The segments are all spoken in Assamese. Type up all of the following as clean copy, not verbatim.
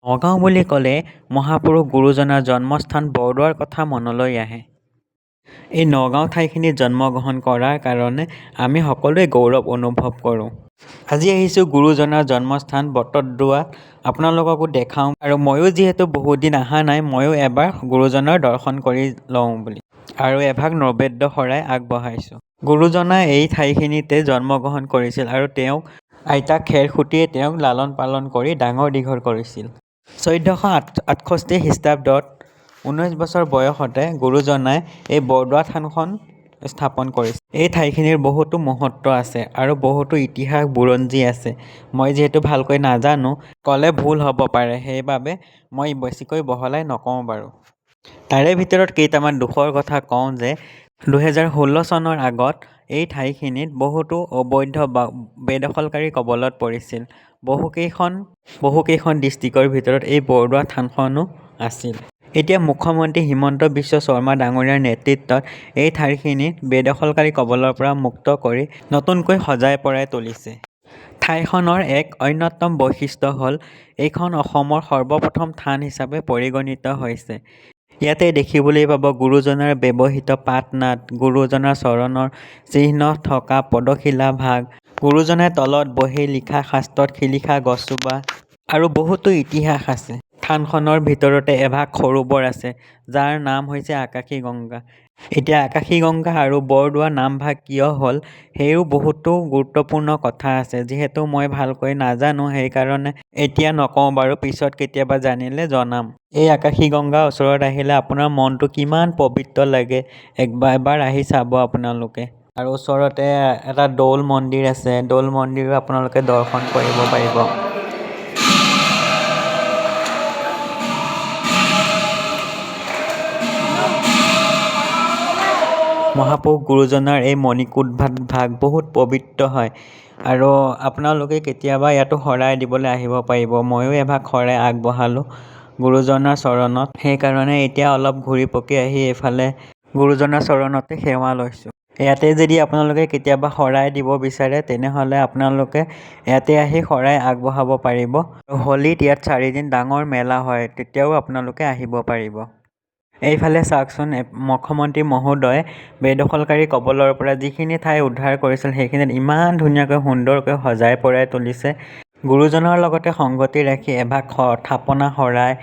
নগাঁও বুলি ক'লে মহাপুৰুষ গুৰুজনাৰ জন্মস্থান বৰদোৱাৰ কথা মনলৈ আহে। এই নগাঁও ঠাইখিনিত জন্মগ্ৰহণ কৰাৰ কাৰণে আমি সকলোৱে গৌৰৱ অনুভৱ কৰোঁ। আজি আহিছোঁ গুৰুজনাৰ জন্মস্থান বটদ্ৰৱা আপোনালোককো দেখাওঁ আৰু ময়ো যিহেতু বহুত দিন অহা নাই ময়ো এবাৰ গুৰুজনাৰ দৰ্শন কৰি লওঁ বুলি আৰু এভাগ নৈবেদ্য শৰাই আগবঢ়াইছোঁ। গুৰুজনাই এই ঠাইখিনিতে জন্মগ্ৰহণ কৰিছিল আৰু তেওঁক আইতা খেৰসুঁতীয়ে তেওঁক লালন পালন কৰি ডাঙৰ দীঘল কৰিছিল। ১৪৬৮ খ্ৰীষ্টাব্দত ১৯ বছৰ বয়সতে গুৰুজনাই এই বৰদোৱা থানখন স্থাপন কৰিছিল। এই ঠাইখিনিৰ বহুতো মহত্ব আছে আৰু বহুতো ইতিহাস বুৰঞ্জী আছে। মই যিহেতু ভালকৈ নাজানো ক'লে ভুল হ'ব পাৰে, সেইবাবে মই বেছিকৈ বহলাই নকওঁ বাৰু। তাৰে ভিতৰত কেইটামান দুখৰ কথা কওঁ যে ২০১৬ চনৰ আগত এই ঠাইখিনিত বহুতো অবৈধ বেদখলকাৰীৰ কবলত পৰিছিল। বহুকেইখন ডিষ্ট্ৰিক্টৰ ভিতৰত এই বৰদোৱা থানখনো আছিল। এতিয়া মুখ্যমন্ত্ৰী হিমন্ত বিশ্ব শৰ্মা ডাঙৰীয়াৰ নেতৃত্বত এই ঠাইখিনিক বেদখলকাৰীৰ কবলৰ পৰা মুক্ত কৰি নতুনকৈ সজাই পৰাই তুলিছে। ঠাইখনৰ এক অন্যতম বৈশিষ্ট্য হ'ল এইখন অসমৰ সৰ্বপ্ৰথম থান হিচাপে পৰিগণিত হৈছে। ইয়াতে দেখিবলৈ পাব গুৰুজনাৰ ব্যৱহৃত পাটনাদ, গুৰুজনাৰ চৰণৰ চিহ্ন থকা পদশিলা ভাগ, গুৰুজনাই তলত বহি লিখা শাস্ত্ৰত শিলিখা গছজোপা আৰু বহুতো ইতিহাস আছে। থানখনৰ ভিতৰতে এভাগ সৰোবৰ আছে যাৰ নাম হৈছে আকাশী গংগা। এতিয়া আকাশী গংগা আৰু বৰদোৱা নামভাগ কিয় হ'ল সেইও বহুতো গুৰুত্বপূৰ্ণ কথা আছে। যিহেতু মই ভালকৈ নাজানো সেইকাৰণে এতিয়া নকওঁ বাৰু, পিছত কেতিয়াবা জানিলে জনাম। এই আকাশী গংগাৰ ওচৰত আহিলে আপোনাৰ মনটো কিমান পবিত্ৰ লাগে এবাৰ আহি চাব আপোনালোকে। আৰু ওচৰতে এটা দৌল মন্দিৰ আছে, দৌল মন্দিৰো আপোনালোকে দৰ্শন কৰিব পাৰিব। মহাপুৰুষ গুৰুজনাৰ এই মণিকূট ভাগ বহুত পবিত্ৰ হয় আৰু আপোনালোকে কেতিয়াবা ইয়াতো শৰাই দিবলৈ আহিব পাৰিব। ময়ো এভাগ শৰাই আগবঢ়ালোঁ গুৰুজনাৰ চৰণত, সেইকাৰণে এতিয়া অলপ ঘূৰি পকি আহি এইফালে গুৰুজনাৰ চৰণতে সেৱা লৈছোঁ। ইয়াতে যদি আপোনালোকে কেতিয়াবা শৰাই দিব বিচাৰে তেনেহ'লে আপোনালোকে ইয়াতে আহি শৰাই আগবঢ়াব পাৰিব। হোলীত ইয়াত ৪ দিন ডাঙৰ মেলা হয়, তেতিয়াও আপোনালোকে আহিব পাৰিব। এইফালে চাওকচোন, মুখ্যমন্ত্ৰী মহোদয়ে বেদখলকাৰীৰ কবলৰ পৰা যিখিনি ঠাই উদ্ধাৰ কৰিছিল সেইখিনিত ইমান ধুনীয়াকৈ সুন্দৰকৈ সজাই পৰাই তুলিছে। গুৰুজনাৰ লগতে সংগতি ৰাখি এভাগ থাপনা শৰাই,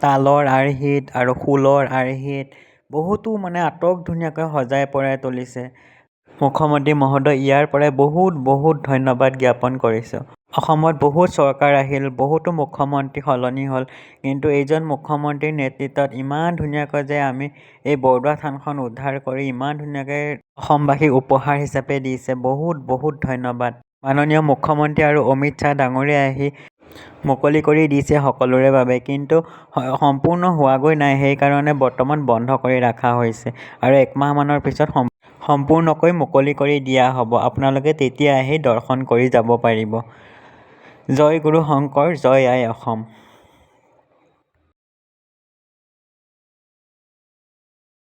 তালৰ আৰ্হিত আৰু খোলৰ আৰ্হিত বহুতো আটক ধুনীয়াকৈ সজাই পৰাই তুলিছে। মুখ্যমন্ত্ৰী মহোদয় ইয়াৰ পৰাই বহুত ধন্যবাদ জ্ঞাপন কৰিছোঁ। অসমত বহুত চৰকাৰ আহিল, বহুতো মুখ্যমন্ত্ৰী সলনি হ'ল, কিন্তু এইজন মুখ্যমন্ত্ৰীৰ নেতৃত্বত ইমান ধুনীয়াকৈ যে আমি এই বৰদোৱা থানখন উদ্ধাৰ কৰি ইমান ধুনীয়াকৈ অসমবাসীক উপহাৰ হিচাপে দিছে, বহুত ধন্যবাদ। মাননীয় মুখ্যমন্ত্ৰী আৰু অমিত শ্বাহ ডাঙৰীয়াই আহি মুকলি কৰি দিছে সকলোৰে বাবে, কিন্তু সম্পূৰ্ণ হোৱাগৈ নাই, সেইকাৰণে বৰ্তমান বন্ধ কৰি ৰখা হৈছে আৰু ১ মাহমানৰ পিছত সম্পূৰ্ণকৈ মুকলি কৰি দিয়া হ'ব। আপোনালোকে তেতিয়া আহি দৰ্শন কৰি যাব পাৰিব। জয় গুৰু শংকৰ, জয় আই অসম।